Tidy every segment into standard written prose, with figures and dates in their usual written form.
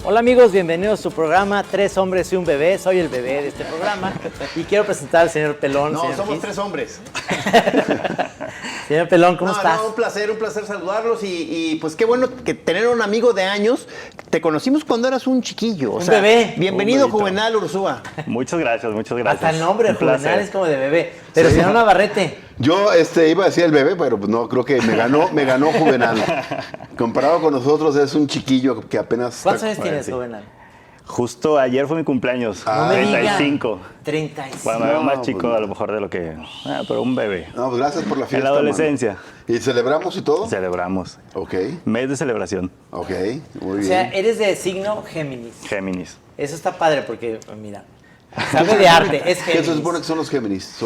Hola amigos, bienvenidos a su programa Tres Hombres y un Bebé. Soy el bebé de este programa y quiero presentar al señor Pelón. No, señor somos Kiss. tres hombres. Señor Pelón, ¿cómo estás? No, un placer saludarlos y pues qué bueno que tener un amigo de años. Te conocimos cuando eras un chiquillo. Un bebé. Bienvenido, Juvenal Urzúa. Muchas gracias. Hasta el nombre, Un Juvenal, placer. es como de bebé. Pero Sí. señor Navarrete, Yo iba a decir el bebé, pero pues no, creo que me ganó Juvenal. Comparado con nosotros es un chiquillo que apenas... ¿cuántos años tienes, sí. Juvenal? Justo ayer fue mi cumpleaños. No me diga. 35. 35. Bueno, me veo más No, chico pues, a lo mejor de lo que... pero un bebé. No, pues gracias por la En fiesta, la adolescencia. mano. ¿Y celebramos y todo? Celebramos. Ok, Mes de celebración. ok, muy O bien. sea, eres de signo Géminis. Géminis. Eso está padre porque, mira, sabe de arte, es ¿Qué Géminis. se supone que son los Géminis?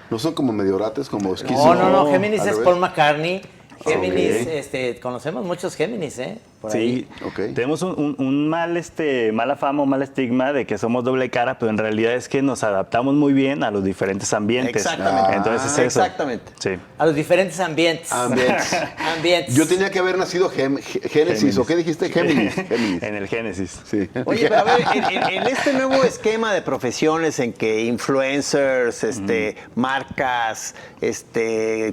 ¿No son como medio orates, como esquizos? No, Géminis Al es revés. Paul McCartney. Géminis, Ok. conocemos muchos Géminis, por Sí, ahí. Ok. tenemos un mala fama, un mal estigma de que somos doble cara, pero en realidad es que nos adaptamos muy bien a los diferentes ambientes. Exactamente. Entonces es eso. Exactamente. Sí. A los diferentes ambientes. Ambientes. Ambientes. Yo tenía que haber nacido Génesis, Géminis. ¿o qué dijiste? Géminis. En el Génesis. Sí. Oye, pero a ver, en este nuevo esquema de profesiones en que influencers, marcas,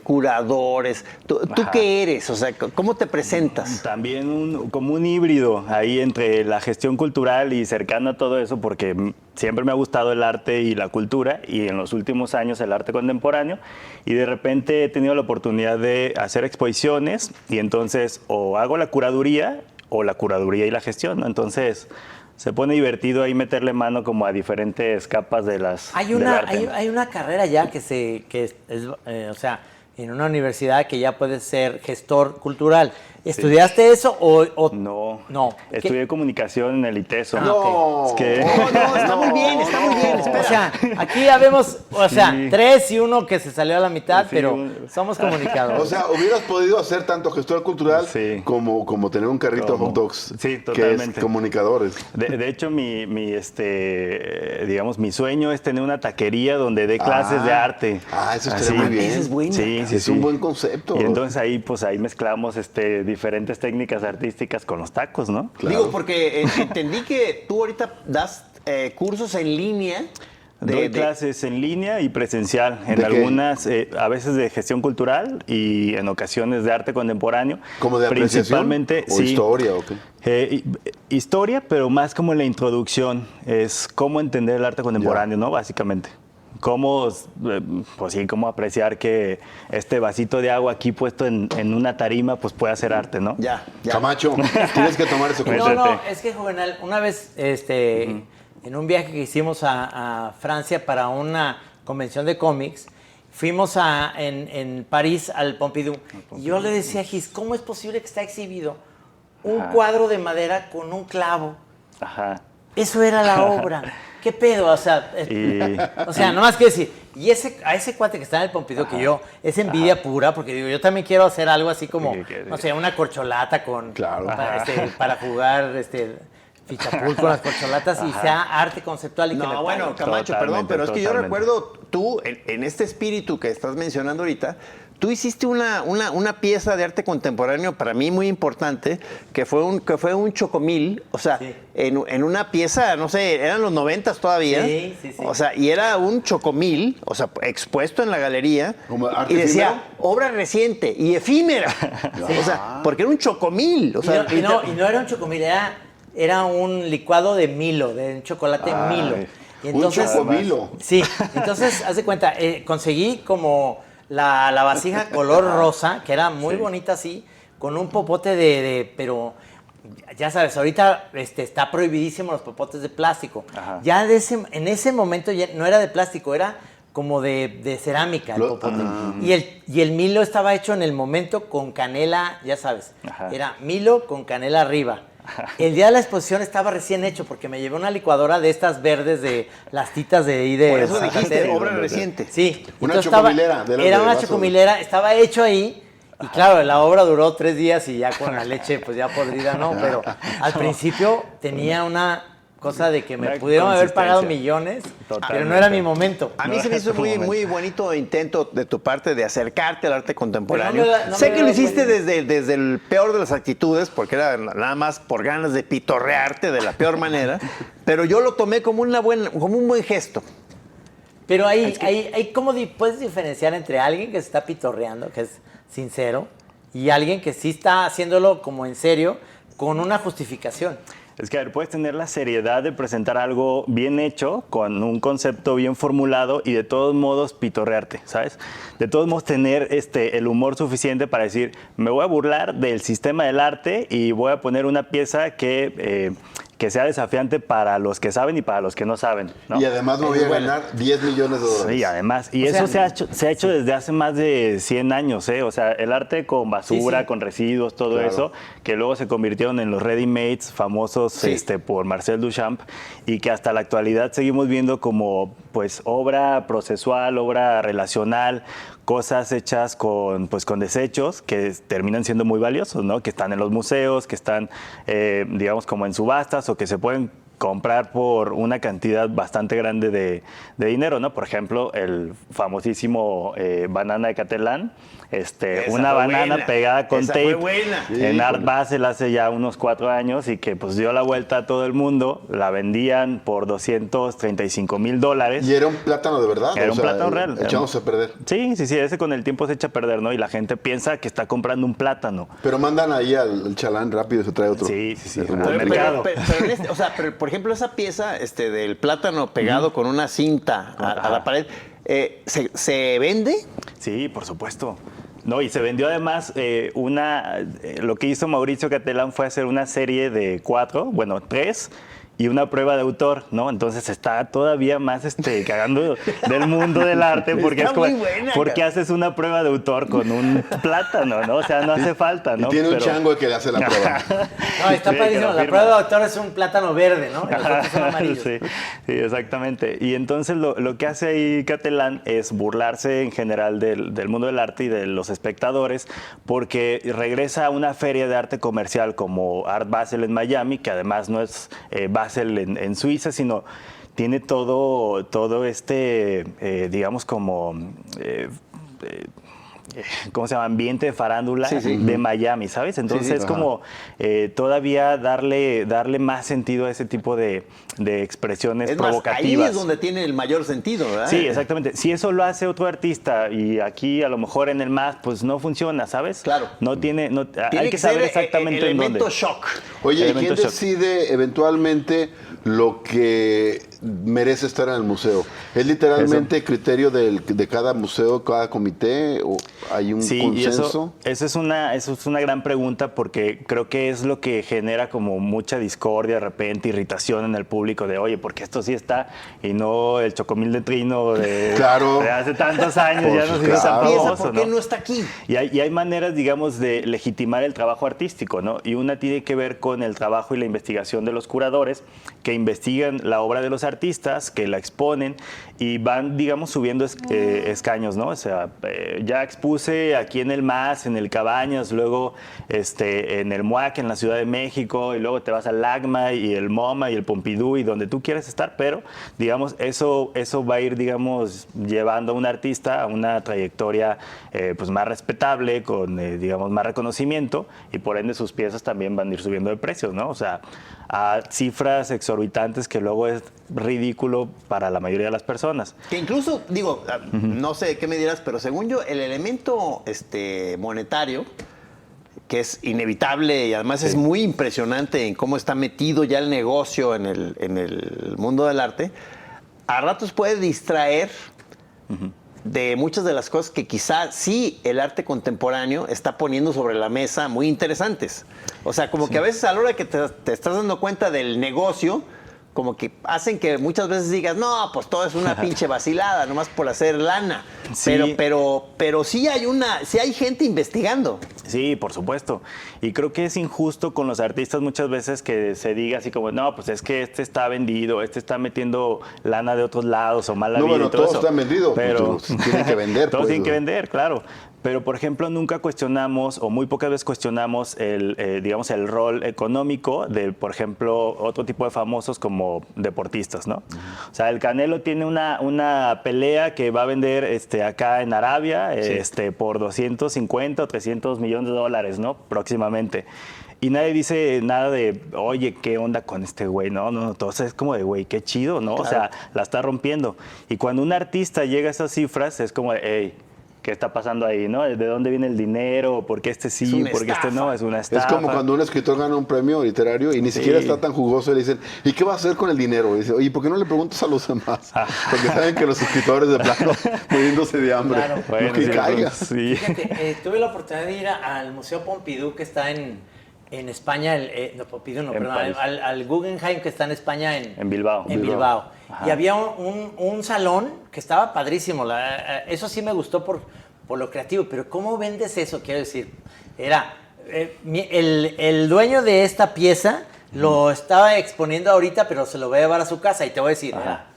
curadores, ¿tú qué eres? O sea, ¿cómo te presentas? También como un híbrido ahí entre la gestión cultural y cercano a todo eso, porque siempre me ha gustado el arte y la cultura, y en los últimos años el arte contemporáneo, y de repente he tenido la oportunidad de hacer exposiciones, y entonces o hago la curaduría o la curaduría y la gestión, ¿no? Entonces se pone divertido ahí meterle mano como a diferentes capas de las Hay del una, arte. hay una carrera ya que es, o sea, en una universidad que ya puedes ser gestor cultural. ¿Estudiaste eso o No, no? estudié comunicación en el ITESO. No. Es que... No, está muy bien, está muy bien. O Espera. sea, aquí ya vemos, Sí. 3 y 1 que se salió a la mitad, Sí, pero un- somos comunicadores. O sea, hubieras podido hacer tanto gestor cultural Sí. como tener un carrito de Como- hot dogs. sí, Que totalmente. es comunicadores. De hecho, digamos, mi sueño es tener una taquería donde dé clases de arte. Eso estaría Así. muy bien. Esa es buena. Sí, sí, Es sí. un buen concepto. Y entonces ahí mezclamos diferentes técnicas artísticas con los tacos, ¿no? Claro. Digo, porque entendí que tú ahorita das cursos en línea. Doy clases en línea y presencial, en ¿De qué? algunas, a veces de gestión cultural y en ocasiones de arte contemporáneo. ¿Como de apreciación? Principalmente, ¿O sí. historia o qué? Historia, pero más como la introducción, es cómo entender el arte contemporáneo, ¿no? Básicamente. Cómo, pues sí, cómo apreciar que este vasito de agua aquí puesto en una tarima, pues puede hacer arte, ¿no? Ya. Camacho, tienes que tomar ese curso. No, es que Juvenal, una vez en un viaje que hicimos a Francia para una convención de cómics, fuimos en París al Pompidou. Y yo le decía a Gis, ¿cómo es posible que está exhibido un cuadro de madera con un clavo? Ajá. Eso era la obra. ¿Qué pedo? O sea, nomás quiero decir, y a ese cuate que está en el Pompidou, que yo, es envidia pura, porque digo, yo también quiero hacer algo así como, no sé, una corcholata con, Claro. para jugar, fichapul con las corcholatas y sea arte conceptual y que me No, bueno, paguen. Camacho, Totalmente, perdón, pero es que yo totalmente. recuerdo tú, en este espíritu que estás mencionando ahorita, tú hiciste una pieza de arte contemporáneo para mí muy importante, que fue un chocomil, o sea, Sí. en una pieza, no sé, eran los 90s todavía. Sí. O sea, y era un chocomil, o sea, expuesto en la galería. ¿Como arte y decía, efímero? obra reciente y efímera. O sea, porque era un chocomil. O sea, Y no era un chocomil, era un licuado de Milo, de un chocolate Milo. Y un chocomilo. Sí, entonces, haz de cuenta, conseguí como la vasija color rosa, que era muy bonita así, con un popote pero ya sabes, ahorita está prohibidísimo los popotes de plástico. Ajá. Ya en ese momento ya no era de plástico, era como de cerámica, el popote. Ah. Y el Milo estaba hecho en el momento con canela, ya sabes. Ajá. Era Milo con canela arriba. El día de la exposición estaba recién hecho porque me llevé una licuadora de estas verdes de las titas de ahí de... Por eso Santa dijiste, Tere. obra reciente. Sí. Una Entonces chocomilera, de las era de una vaso. chocomilera, estaba hecho ahí. Y claro, la obra duró 3 días y ya con la leche pues ya podrida no, pero al principio tenía una cosa de que me Una pudieron haber pagado consistencia. millones, pero Totalmente. no era mi momento. A mí se me hizo muy bonito intento de tu parte de acercarte al arte contemporáneo. Pero no sé me que lo da hiciste cuenta. desde el peor de las actitudes, porque era nada más por ganas de pitorrearte de la peor manera, pero yo lo tomé como como un buen gesto. Pero hay como puedes diferenciar entre alguien que se está pitorreando, que es sincero, y alguien que sí está haciéndolo como en serio, con una justificación. Es que, a ver, puedes tener la seriedad de presentar algo bien hecho, con un concepto bien formulado y de todos modos pitorrearte, ¿sabes? De todos modos tener el humor suficiente para decir, me voy a burlar del sistema del arte y voy a poner una pieza que sea desafiante para los que saben y para los que no saben, ¿no? Y además me voy a ganar 10 millones de dólares. Sí, además. Y O eso sea, se ha hecho desde hace más de 100 años, ¿eh? O sea, el arte con basura, Sí, sí. con residuos, todo Claro. eso, que luego se convirtieron en los ready-mades famosos Sí. por Marcel Duchamp y que hasta la actualidad seguimos viendo como pues obra procesual, obra relacional, cosas hechas con desechos que terminan siendo muy valiosos, ¿no? Que están en los museos, que están, digamos, como en subastas o que se pueden comprar por una cantidad bastante grande de dinero, ¿no? Por ejemplo, el famosísimo banana de Catalán, Esa una fue banana buena. pegada con Esa tape fue buena. en Art Híjole. Basel hace ya unos 4 años y que pues dio la vuelta a todo el mundo, la vendían por $235,000. Y era un plátano de verdad. Era un plátano real. Echándose a perder. Sí, ese con el tiempo se echa a perder, ¿no? Y la gente piensa que está comprando un plátano. Pero mandan ahí al chalán rápido y se trae otro. Sí. El Al rumor. mercado. Pero, por ejemplo, esa pieza del plátano pegado con una cinta a la pared, ¿se vende? Sí, por supuesto. No, y se vendió además lo que hizo Mauricio Catalán fue hacer una serie de 3 y una prueba de autor, ¿no? Entonces está todavía más cagando del mundo del arte porque Está es como, muy buena, ¿por qué cara. haces una prueba de autor con un plátano, no? O sea, no hace falta, Y ¿no? tiene un Pero- chango que le hace la prueba. No, está Sí, padrísimo. que lo La firma. prueba de autor es un plátano verde, ¿no? Y los otros son amarillos. Sí, exactamente. Y entonces lo que hace ahí Catalán es burlarse en general del mundo del arte y de los espectadores, porque regresa a una feria de arte comercial como Art Basel en Miami, que además no es Basel en Suiza, sino tiene todo digamos como... ¿cómo se llama? Ambiente de farándula de Miami, ¿sabes? Entonces sí, es como todavía darle más sentido a ese tipo de expresiones Es más, provocativas. ahí es donde tiene el mayor sentido, ¿verdad? Sí, exactamente. Si eso lo hace otro artista y aquí a lo mejor en el MAS, pues no funciona, ¿sabes? Claro. Tiene Tiene hay que saber ser exactamente en dónde. elemento shock. Oye, ¿y Elemento quién shock. decide eventualmente lo que merece estar en el museo? ¿Es literalmente criterio de cada museo, cada comité? ¿O hay un Sí, y consenso? eso es una gran pregunta porque creo que es lo que genera como mucha discordia, de repente, irritación en el público de, oye, porque esto sí está y no el chocomil de Trino Claro. de hace tantos años, Por ya no se hizo claro. tan Piensa, famoso, ¿por qué ¿no? no está aquí? Y hay maneras, digamos, de legitimar el trabajo artístico, ¿no? Y una tiene que ver con el trabajo y la investigación de los curadores, que investigan la obra de los artistas, que la exponen y van, digamos, subiendo escaños, ¿no? O sea, ya expuse aquí en el MAS, en el Cabañas, luego en el MUAC, en la Ciudad de México, y luego te vas al LACMA y el MoMA y el Pompidou y donde tú quieres estar, pero, digamos, eso va a ir, digamos, llevando a un artista a una trayectoria pues más respetable, con, digamos, más reconocimiento, y por ende sus piezas también van a ir subiendo de precios, ¿no? O sea, a cifras exorbitantes que luego es ridículo para la mayoría de las personas. Que incluso, digo, no sé qué me dirás, pero según yo, el elemento monetario, que es inevitable y además es muy impresionante en cómo está metido ya el negocio en el mundo del arte, a ratos puede distraer de muchas de las cosas que quizá sí el arte contemporáneo está poniendo sobre la mesa muy interesantes. O sea, como que a veces a la hora que te estás dando cuenta del negocio, como que hacen que muchas veces digas, no, pues todo es una pinche vacilada, nomás por hacer lana. Sí. Pero sí hay gente investigando. Sí, por supuesto. Y creo que es injusto con los artistas muchas veces que se diga así como, no, pues es que este está vendido, este está metiendo lana de otros lados o mala No, vida bueno, y todo todos eso. están vendidos, pero pues, tienen que vender. todos pues. tienen que vender, claro. Pero, por ejemplo, nunca cuestionamos o muy pocas veces cuestionamos digamos, el rol económico de, por ejemplo, otro tipo de famosos como deportistas, ¿no? O sea, el Canelo tiene una pelea que va a vender acá en Arabia por 250 o 300 millones de dólares, ¿no? Próximamente. Y nadie dice nada de, oye, ¿qué onda con este güey? No, entonces es como de, güey, qué chido, ¿no? Claro. O sea, la está rompiendo. Y cuando un artista llega a esas cifras, es como de, hey, ¿qué está pasando ahí, no? ¿De dónde viene el dinero? ¿Por qué este sí? ¿Por qué este no? Es una estafa. Es como cuando un escritor gana un premio literario y ni siquiera está tan jugoso y le dicen, ¿y qué va a hacer con el dinero? Y dice, oye, ¿por qué no le preguntas a los demás? Porque saben que los escritores de plano muriéndose de hambre. Claro. Bueno, que sí, caiga. Sí. Fíjate, tuve la oportunidad de ir al Museo Pompidou, que está en España, no, Pompidou no, perdón, al Guggenheim, que está en España, en Bilbao. En Bilbao. Y había un salón que estaba padrísimo. Eso sí me gustó por lo creativo, pero ¿cómo vendes eso? Quiero decir, era el dueño de esta pieza lo estaba exponiendo ahorita, pero se lo va a llevar a su casa. Y te voy a decir, era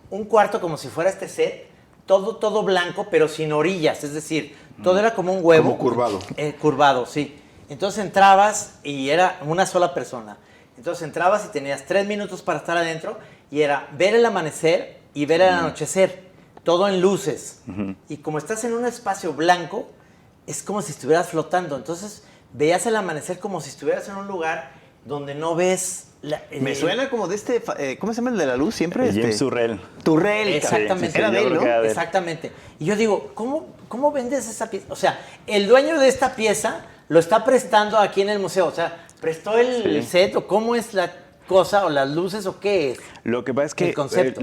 un cuarto como si fuera este set, todo blanco, pero sin orillas. Es decir, todo era como un huevo. Como curvado. Curvado, sí. Entonces entrabas y era una sola persona. Entonces entrabas y tenías 3 minutos para estar adentro y era ver el amanecer y ver el anochecer. Todo en luces. Y como estás en un espacio blanco, es como si estuvieras flotando. Entonces, veías el amanecer como si estuvieras en un lugar donde no ves... Me suena como de ¿cómo se llama el de la luz siempre? James Turrell. Turrell. Exactamente. Era de él, ¿no? Exactamente. Y yo digo, ¿cómo vendes esa pieza? O sea, el dueño de esta pieza lo está prestando aquí en el museo. O sea, ¿prestó el set o cómo es la cosa o las luces o qué es? Lo que pasa es que el concepto.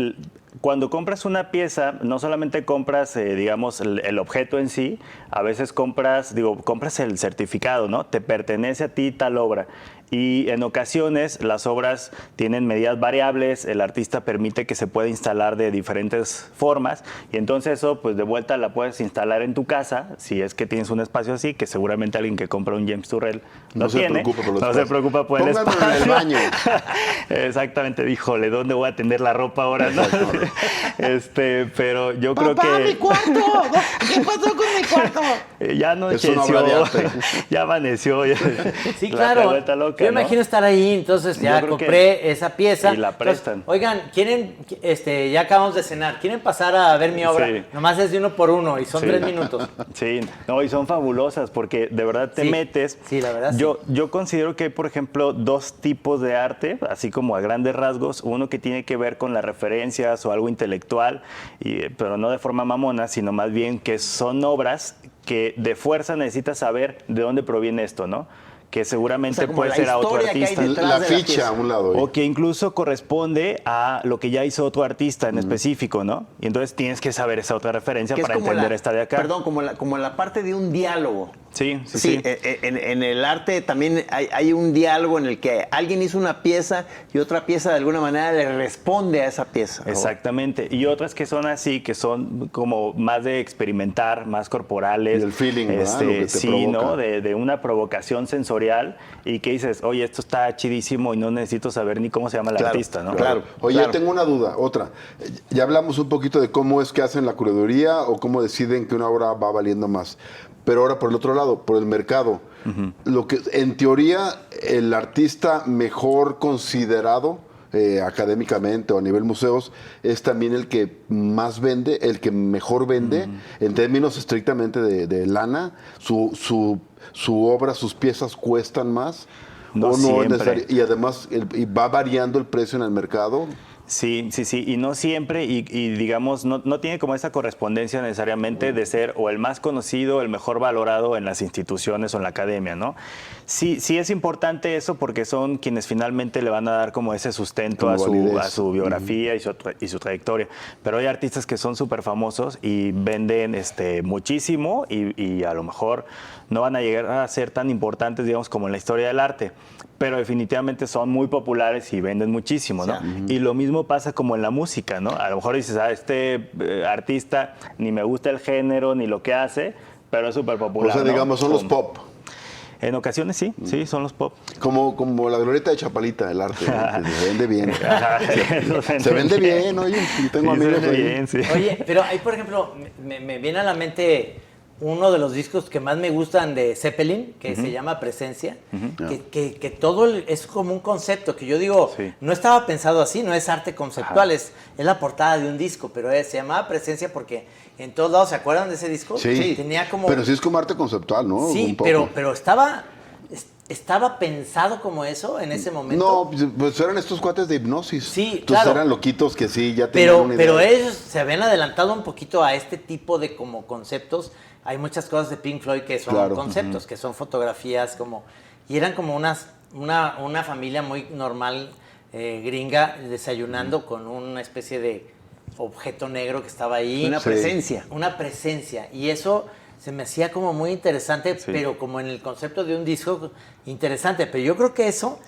Cuando compras una pieza, no solamente compras, digamos, el objeto en sí, a veces compras el certificado, ¿no? Te pertenece a ti tal obra. Y en ocasiones las obras tienen medidas variables, el artista permite que se pueda instalar de diferentes formas y entonces eso pues de vuelta la puedes instalar en tu casa, si es que tienes un espacio así, que seguramente alguien que compra un James Turrell no tiene. No se preocupa por el espacio. En el baño. Exactamente, híjole, ¿dónde voy a tender la ropa ahora? ¿No? Pero yo creo que... ¡Papá, mi cuarto! ¿Qué pasó con mi cuarto? Ya no Es una obra de arte. ya amaneció. Sí, claro. Yo imagino estar ahí, entonces ya compré esa pieza. Y la prestan. Entonces, oigan, ¿quieren, ya acabamos de cenar, ¿quieren pasar a ver mi obra? Sí. Nomás es de 1 por 1 y son 3 minutos. Sí, no, y son fabulosas porque de verdad te metes. Sí, la verdad Yo considero que hay, por ejemplo, 2 tipos de arte, así como a grandes rasgos. Uno que tiene que ver con las referencias o algo intelectual, pero no de forma mamona, sino más bien que son obras que de fuerza necesitas saber de dónde proviene esto, ¿no? Que seguramente puede ser a otro artista. La ficha a un lado. O que incluso corresponde a lo que ya hizo otro artista en específico, ¿no? Y entonces tienes que saber esa otra referencia para entender esta de acá. Perdón, como la parte de un diálogo. Sí. En el arte también hay un diálogo en el que alguien hizo una pieza y otra pieza de alguna manera le responde a esa pieza. Exactamente. Y otras que son así, que son como más de experimentar, más corporales. Y el feeling, ¿verdad? Lo que te sí, provoca. ¿no? De una provocación sensorial y que dices, oye, esto está chidísimo y no necesito saber ni cómo se llama el artista, ¿no? Claro. Oye, yo tengo una duda, otra. Ya hablamos un poquito de cómo es que hacen la curaduría o cómo deciden que una obra va valiendo más. Pero ahora por el otro lado, por el mercado. Lo que en teoría el artista mejor considerado académicamente o a nivel museos es también el que más vende, el que mejor vende en términos estrictamente de lana. Su obra, sus piezas cuestan más. No siempre. Y además y va variando el precio en el mercado. Sí, sí, sí, y no siempre, y digamos, no tiene como esa correspondencia necesariamente de ser o el más conocido, el mejor valorado en las instituciones o en la academia, ¿no? Sí, sí es importante eso porque son quienes finalmente le van a dar como ese sustento Como a validez. su biografía y su trayectoria. Pero hay artistas que son súper famosos y venden muchísimo y a lo mejor no van a llegar a ser tan importantes, digamos, como en la historia del arte, pero definitivamente son muy populares y venden muchísimo, ¿no? Y lo mismo pasa como en la música, ¿no? A lo mejor dices, artista ni me gusta el género ni lo que hace, pero es súper popular, O sea, ¿no? digamos, son los pop. En ocasiones sí, sí, son los pop. Como la glorieta de Chapalita, el arte, ¿no? Que se vende bien. Lo Se vende bien, oye, y tengo Sí, se amigos vende ahí. bien, sí. Oye, pero ahí, por ejemplo, me viene a la mente uno de los discos que más me gustan de Zeppelin, que se llama Presencia, que todo es como un concepto, que yo digo, Sí. no estaba pensado así, no es arte conceptual, es la portada de un disco, pero se llamaba Presencia porque en todos lados, ¿se acuerdan de ese disco? Sí, Tenía como... pero sí es como arte conceptual, ¿no? Sí, Un poco. pero estaba pensado como eso en ese momento. No, pues eran estos cuates de hipnosis. Sí, Entonces claro. eran loquitos que sí, ya tenían una idea. Pero ellos se habían adelantado un poquito a este tipo de como conceptos. Hay muchas cosas de Pink Floyd que son Claro. conceptos, que son fotografías como... Y eran como una familia muy normal, gringa, desayunando con una especie de objeto negro que estaba ahí. Una presencia. Una presencia. Y eso se me hacía como muy interesante, Sí. pero como en el concepto de un disco interesante. Pero yo creo que eso,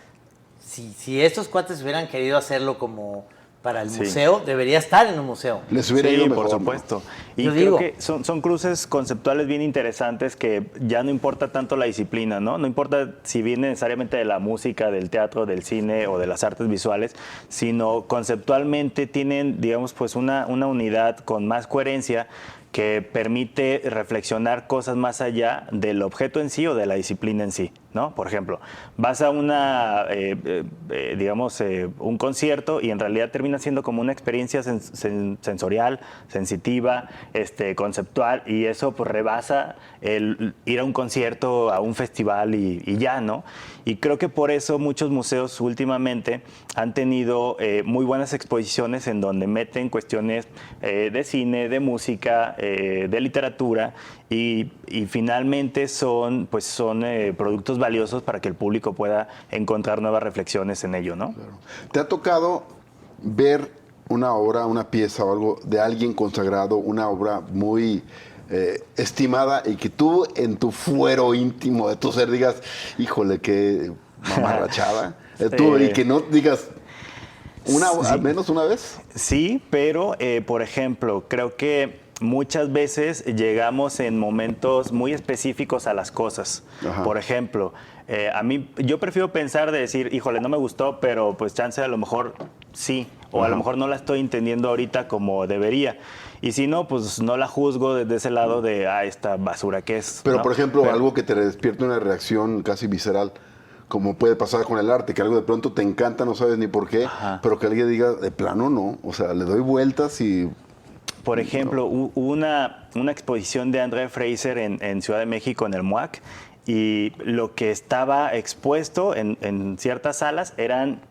si estos cuates hubieran querido hacerlo como para el Sí. museo, debería estar en un museo. Les hubiera ido Sí, mejor, por ¿no? supuesto. Y Yo creo digo. que son cruces conceptuales bien interesantes que ya no importa tanto la disciplina, ¿no? No importa si viene necesariamente de la música, del teatro, del cine o de las artes visuales, sino conceptualmente tienen, digamos, pues una unidad con más coherencia que permite reflexionar cosas más allá del objeto en sí o de la disciplina en sí, ¿no? Por ejemplo, vas a un concierto y en realidad termina siendo como una experiencia sensorial, sensitiva, conceptual, y eso pues rebasa el ir a un concierto, a un festival y ya, ¿no? Y creo que por eso muchos museos últimamente han tenido muy buenas exposiciones en donde meten cuestiones de cine, de música, de literatura y finalmente son productos valiosos para que el público pueda encontrar nuevas reflexiones en ello, ¿no? Claro. ¿Te ha tocado ver una obra, una pieza o algo de alguien consagrado, una obra muy estimada y que tú en tu fuero íntimo de tu ser digas, híjole, qué mamarrachada? Y que no digas, al menos una vez. Sí, pero por ejemplo, creo que muchas veces llegamos en momentos muy específicos a las cosas. Ajá. Por ejemplo, yo prefiero pensar de decir, híjole, no me gustó, pero pues chance a lo mejor sí, o a lo mejor no la estoy entendiendo ahorita como debería. Y si no, pues no la juzgo desde ese lado de, esta basura que es. Pero, ¿no? por ejemplo, algo que te despierte una reacción casi visceral, como puede pasar con el arte, que algo de pronto te encanta, no sabes ni por qué, pero que alguien diga, de plano no, o sea, le doy vueltas y... Por ejemplo, hubo una exposición de André Fraser en Ciudad de México, en el MUAC, y lo que estaba expuesto en ciertas salas eran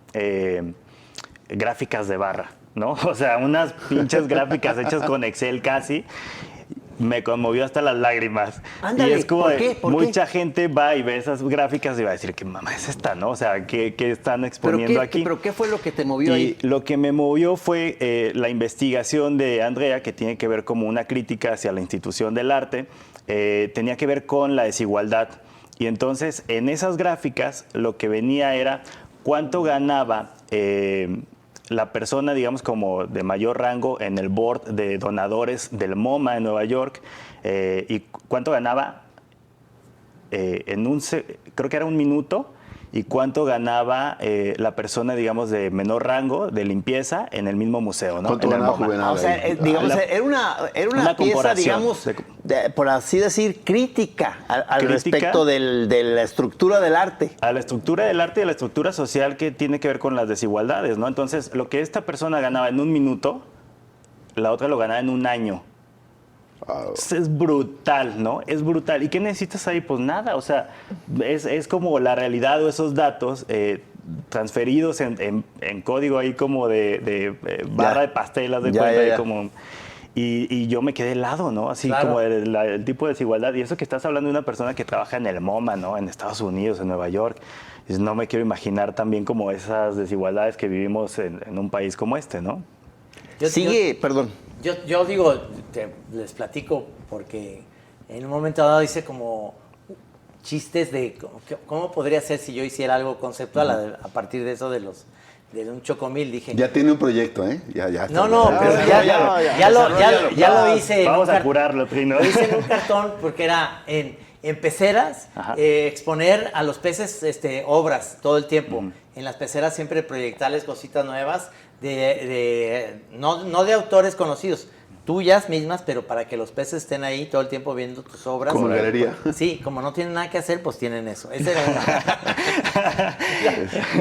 gráficas de barra, ¿no? O sea, unas pinches gráficas hechas con Excel casi. Me conmovió hasta las lágrimas. Ándale, y es como ¿por de, qué? ¿Por mucha gente va y ve esas gráficas y va a decir, ¿qué mamá es esta, no? O sea, ¿qué están exponiendo aquí? ¿Pero qué fue lo que te movió ahí? Y lo que me movió fue la investigación de Andrea, que tiene que ver como una crítica hacia la institución del arte, tenía que ver con la desigualdad. Y entonces, en esas gráficas, lo que venía era cuánto ganaba la persona, digamos, como de mayor rango en el board de donadores del MoMA en Nueva York, y cuánto ganaba creo que era un minuto, y cuánto ganaba la persona, digamos, de menor rango de limpieza en el mismo museo, ¿no? ¿Cuánto En el ganaba MoMA. Juvenal? O sea, digamos, era una pieza, comparación. digamos, por así decir, crítica al Crítica. respecto de la estructura del arte. A la estructura del arte y a la estructura social que tiene que ver con las desigualdades, ¿no? Entonces, lo que esta persona ganaba en un minuto, la otra lo ganaba en un año. Es brutal, ¿no? Es brutal. ¿Y qué necesitas ahí? Pues nada, o sea, es como la realidad o esos datos transferidos en código ahí como de barra de pastel, haz de cuenta, ahí como... Y yo me quedé helado, ¿no? Así Claro. como el tipo de desigualdad. Y eso que estás hablando de una persona que trabaja en el MoMA, ¿no? En Estados Unidos, en Nueva York. No me quiero imaginar también como esas desigualdades que vivimos en un país como este, ¿no? Perdón. Yo digo, les platico porque en un momento dado hice como chistes de cómo podría ser si yo hiciera algo conceptual a partir de eso de un chocomil. Dije, Ya tiene un proyecto, ¿eh? Ya está. no, pero ya lo hice. Vamos a curarlo, Trino. Lo hice en un cartón porque era en peceras, exponer a los peces obras todo el tiempo. En las peceras siempre proyectarles cositas nuevas, no de autores conocidos, tuyas mismas, pero para que los peces estén ahí todo el tiempo viendo tus obras. Como galería. Sí, como no tienen nada que hacer, pues tienen eso. Esa era una.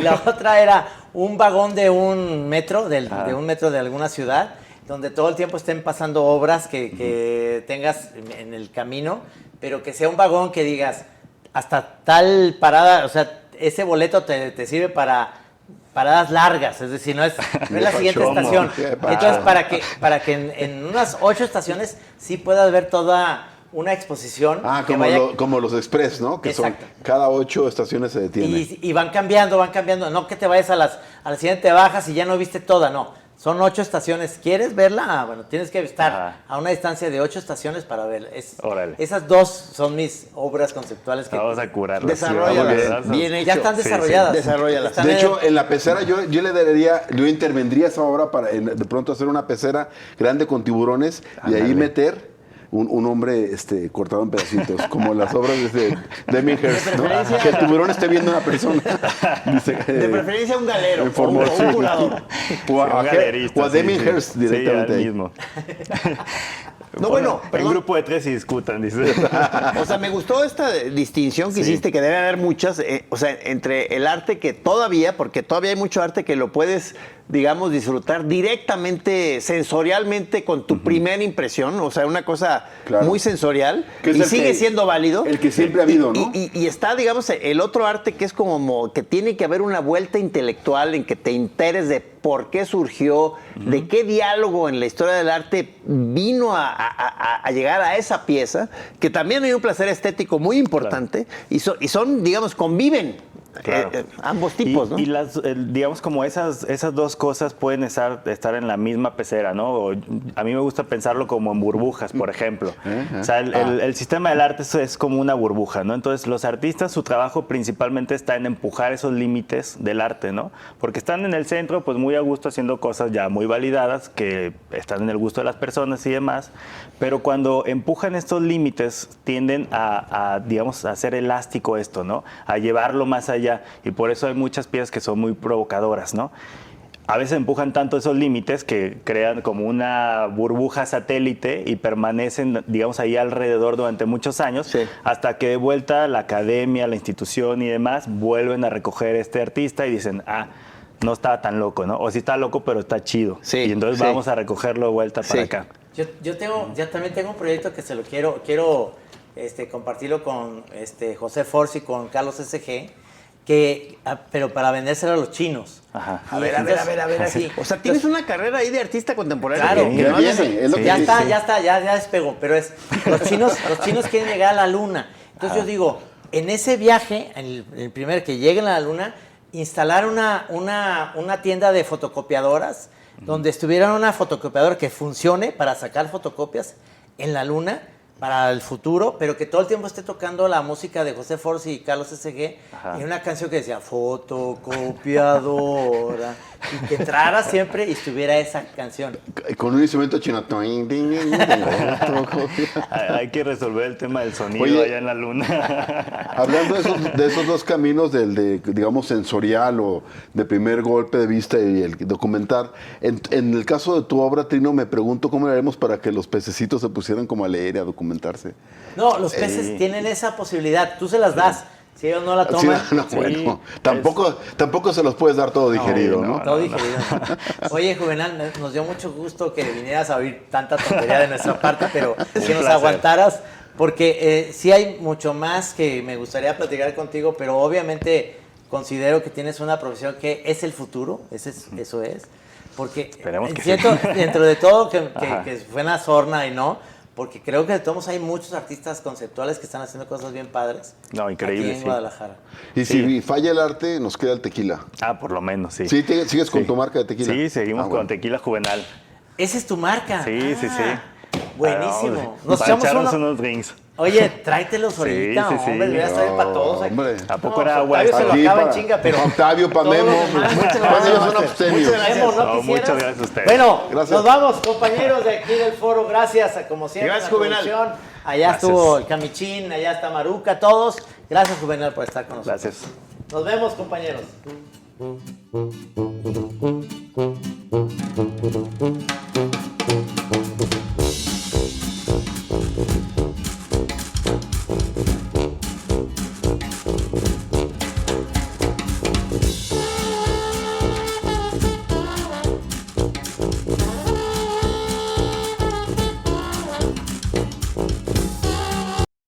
La otra era un vagón de un metro, de un metro de alguna ciudad, donde todo el tiempo estén pasando obras que tengas en el camino, pero que sea un vagón que digas, hasta tal parada, o sea, ese boleto te sirve para paradas largas, es decir, no es la siguiente estación. Entonces, para que en unas 8 estaciones sí puedas ver toda una exposición. Como los express, ¿no? Que Exacto. son cada 8 estaciones se detienen. Y van cambiando. No que te vayas a la siguiente, te bajas y ya no viste toda, no. Son 8 estaciones. ¿Quieres verla? Bueno, tienes que estar a una distancia de 8 estaciones para verla. Órale. Esas 2 son mis obras conceptuales que Vamos a curarlas. Desarrollalas. Bien hecho. ya están desarrolladas. Desarrollalas. Están De hecho, en la pecera yo intervendría esa obra para de pronto hacer una pecera grande con tiburones y ahí meter un hombre cortado en pedacitos, como las obras de Damien Hirst, ¿no? Que el tiburón esté viendo a una persona. Dice, De preferencia un galero en o forma un curador. O a galerista, Damien Hirst directamente. Sí, ahí. mismo. No, bueno, En perdón. grupo de 3 y discutan, dice. O sea, me gustó esta distinción que hiciste, que debe haber muchas, o sea, entre el arte que todavía, porque todavía hay mucho arte que lo puedes, digamos, disfrutar directamente, sensorialmente, con tu primera impresión, o sea, una cosa muy sensorial, Que es y el sigue que- siendo válido. el que siempre ha habido, ¿no? Y está, digamos, el otro arte que es como que tiene que haber una vuelta intelectual en que te enteres de por qué surgió, de qué diálogo en la historia del arte vino a llegar a esa pieza, que también hay un placer estético muy importante, y son, digamos, conviven Claro. ambos tipos, ¿no? Y digamos, como esas dos cosas pueden estar en la misma pecera, ¿no? A mí me gusta pensarlo como en burbujas, por ejemplo. O sea, el sistema del arte es como una burbuja, ¿no? Entonces, los artistas, su trabajo principalmente está en empujar esos límites del arte, ¿no? Porque están en el centro, pues muy a gusto haciendo cosas ya muy validadas, que están en el gusto de las personas y demás, pero cuando empujan estos límites, tienden digamos, a hacer elástico esto, ¿no? A llevarlo más allá. Y por eso hay muchas piezas que son muy provocadoras, ¿no? A veces empujan tanto esos límites que crean como una burbuja satélite y permanecen, digamos, ahí alrededor durante muchos años, hasta que de vuelta la academia, la institución y demás vuelven a recoger este artista y dicen, no estaba tan loco, ¿no? O sí está loco, pero está chido. Sí, y entonces vamos a recogerlo de vuelta para acá. Yo también tengo un proyecto que se lo quiero compartirlo con José Force y con Carlos SG, pero para vendérselo a los chinos. Ajá. A ver, sí. O sea, tienes una carrera ahí de artista contemporáneo. Claro. que no viene, haces- es lo que Ya dice. está, ya despegó, pero los chinos quieren llegar a la luna. Entonces yo digo, en ese viaje, el primer que lleguen a la luna, instalar una tienda de fotocopiadoras, donde estuviera una fotocopiadora que funcione para sacar fotocopias en la luna para el futuro, pero que todo el tiempo esté tocando la música de José Force y Carlos SG, y una canción que decía fotocopiadora, y que entrara siempre y estuviera esa canción. Con un instrumento chino. Hay que resolver el tema del sonido Oye, allá en la luna. Hablando de esos dos caminos, digamos, sensorial o de primer golpe de vista y el documentar, en el caso de tu obra, Trino, me pregunto cómo le haremos para que los pececitos se pusieran como a leer y a documentarse. No, los peces tienen esa posibilidad, tú se las das. Si ellos no la toman, Sí, bueno, tampoco se los puedes dar todo digerido, ¿no? todo digerido. Oye, Juvenal, nos dio mucho gusto que vinieras a oír tanta tontería de nuestra parte, pero que nos placer. aguantaras, porque sí hay mucho más que me gustaría platicar contigo, pero obviamente considero que tienes una profesión que es el futuro, eso es, porque Esperemos que siento, sí. dentro de todo que Ajá. fue una sorna y no, porque creo que de todos hay muchos artistas conceptuales que están haciendo cosas bien padres. No, increíble, aquí en sí. Guadalajara. Y si falla el arte, nos queda el tequila. Por lo menos, sí. ¿Sí? ¿Sigues con Sí. tu marca de tequila? Sí, seguimos Ah, bueno. con Tequila Juvenal. Esa es tu marca. Sí, sí, sí. Buenísimo. Nos Nos echamos echarnos uno. unos drinks. Oye, tráetelos ahorita, sí, sí. hombre, ya está bien para todos aquí. Hombre. ¿A poco No, era agua? Octavio se lo Aquí acaba en para- chinga, pero... Octavio, para todos Memo. los demás, Muchas muchas gracias, gracias. son abstemios. Muchas gracias. ¿No No, muchas quisieras? gracias a ustedes. Bueno, Gracias. nos vamos, compañeros de aquí del foro. Gracias, como siempre, Gracias, a la Juvenal. producción. Allá Gracias. estuvo el Camichín, allá está Maruca, todos. Gracias, Juvenal, por estar con nosotros. Gracias. Nos vemos, compañeros.